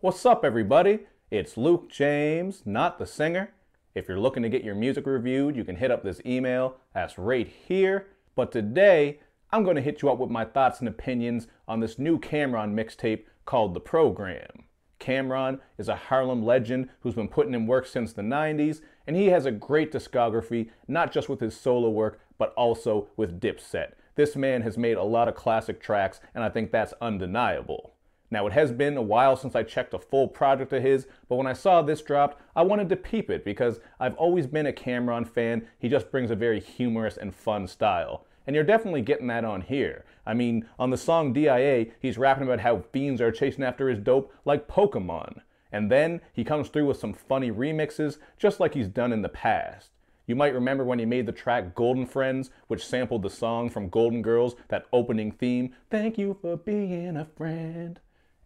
What's up, everybody? It's Luke James, not the singer. If you're looking to get your music reviewed, you can hit up this email. That's right here. But today, I'm going to hit you up with my thoughts and opinions on this new Cam'ron mixtape called The Program. Cam'ron is a Harlem legend who's been putting in work since the 90s, and he has a great discography, not just with his solo work, but also with Dipset. This man has made a lot of classic tracks, and I think that's undeniable. Now, it has been a while since I checked a full project of his, but when I saw this dropped, I wanted to peep it because I've always been a Cam'ron fan. He just brings a very humorous and fun style. And you're definitely getting that on here. I mean, on the song DIA, he's rapping about how fiends are chasing after his dope like Pokemon. And then he comes through with some funny remixes, just like he's done in the past. You might remember when he made the track Golden Friends, which sampled the song from Golden Girls, that opening theme, "Thank you for being a friend."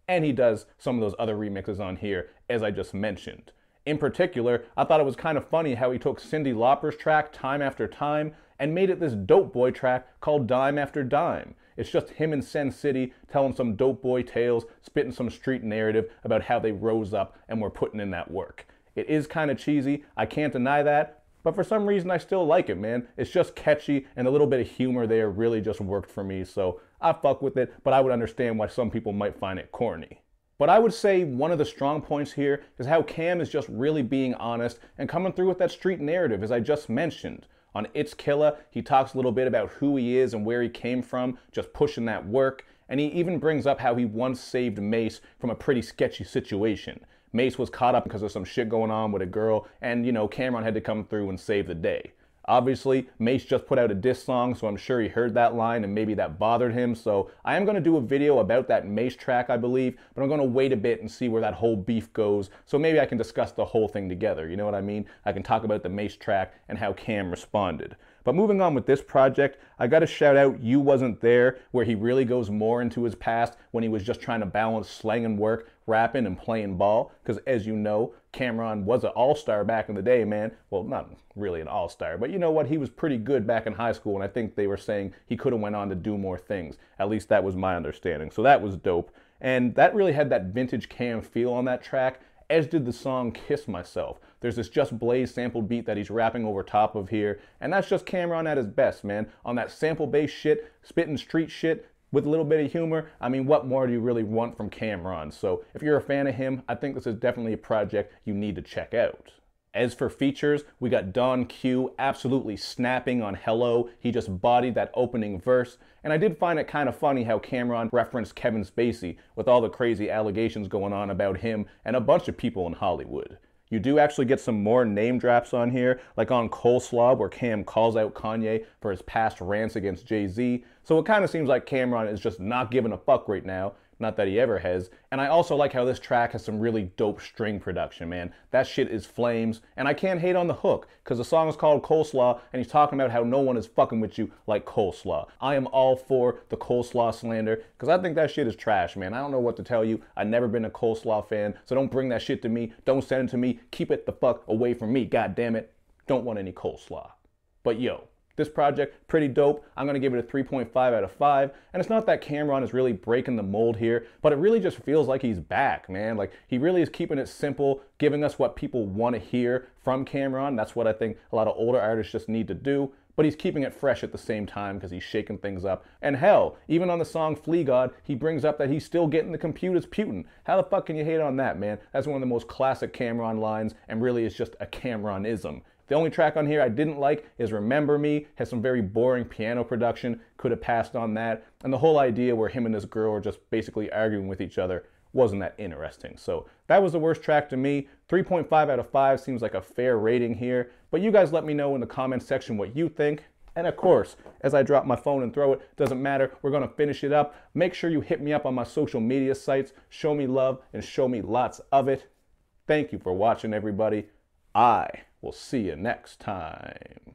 And he does some of those other remixes on here, as I just mentioned. In particular, I thought it was kind of funny how he took Cyndi Lauper's track Time After Time and made it this Dope Boy track called Dime After Dime. It's just him and Sen City telling some dope boy tales, spitting some street narrative about how they rose up and were putting in that work. It is kind of cheesy, I can't deny that, but for some reason I still like it, man. It's just catchy, and a little bit of humor there really just worked for me, so I fuck with it, but I would understand why some people might find it corny. But I would say one of the strong points here is how Cam is just really being honest and coming through with that street narrative, as I just mentioned. On It's Killa, he talks a little bit about who he is and where he came from, just pushing that work, and he even brings up how he once saved Mace from a pretty sketchy situation. Mace was caught up because of some shit going on with a girl, and, Cam'ron had to come through and save the day. Obviously, Mace just put out a diss song, so I'm sure he heard that line and maybe that bothered him, so I am going to do a video about that Mace track, I believe, but I'm going to wait a bit and see where that whole beef goes, so maybe I can discuss the whole thing together, you know what I mean? I can talk about the Mace track and how Cam responded. But moving on with this project, I got to shout out Uwasntthere, where he really goes more into his past when he was just trying to balance slanging work, rapping, and playing ball. Because as you know, Cam'ron was an all-star back in the day, man. Well, not really an all-star, but you know what? He was pretty good back in high school, and I think they were saying he could have went on to do more things. At least that was my understanding. So that was dope. And that really had that vintage Cam feel on that track, as did the song Kiss Myself. There's this Just Blaze sampled beat that he's rapping over top of here, and that's just Cam'ron at his best, man. On that sample-based shit, spitting street shit, with a little bit of humor, I mean, what more do you really want from Cam'ron? So if you're a fan of him, I think this is definitely a project you need to check out. As for features, we got Don Q absolutely snapping on Hello. He just bodied that opening verse. And I did find it kind of funny how Cam'ron referenced Kevin Spacey with all the crazy allegations going on about him and a bunch of people in Hollywood. You do actually get some more name drops on here, like on Coleslaw, where Cam calls out Kanye for his past rants against Jay-Z. So it kind of seems like Cam'ron is just not giving a fuck right now. Not that he ever has. And I also like how this track has some really dope string production, man. That shit is flames. And I can't hate on the hook, because the song is called Coleslaw, and he's talking about how no one is fucking with you like Coleslaw. I am all for the Coleslaw slander, because I think that shit is trash, man. I don't know what to tell you. I've never been a Coleslaw fan, so don't bring that shit to me. Don't send it to me. Keep it the fuck away from me, goddammit. Don't want any Coleslaw. But yo, this project, pretty dope. I'm going to give it a 3.5 out of 5. And it's not that Cam'ron is really breaking the mold here, but it really just feels like he's back, man. Like, he really is keeping it simple, giving us what people want to hear from Cam'ron. That's what I think a lot of older artists just need to do. But he's keeping it fresh at the same time because he's shaking things up. And hell, even on the song Flea God, he brings up that he's still getting the computers putin'. How the fuck can you hate on that, man? That's one of the most classic Cam'ron lines, and really is just a Cam'ronism. The only track on here I didn't like is Remember Me. Has some very boring piano production. Could have passed on that. And the whole idea where him and this girl are just basically arguing with each other wasn't that interesting. So that was the worst track to me. 3.5 out of 5 seems like a fair rating here. But you guys let me know in the comments section what you think. And of course, as I drop my phone and throw it, doesn't matter, we're going to finish it up. Make sure you hit me up on my social media sites. Show me love and show me lots of it. Thank you for watching, everybody. I will see you next time.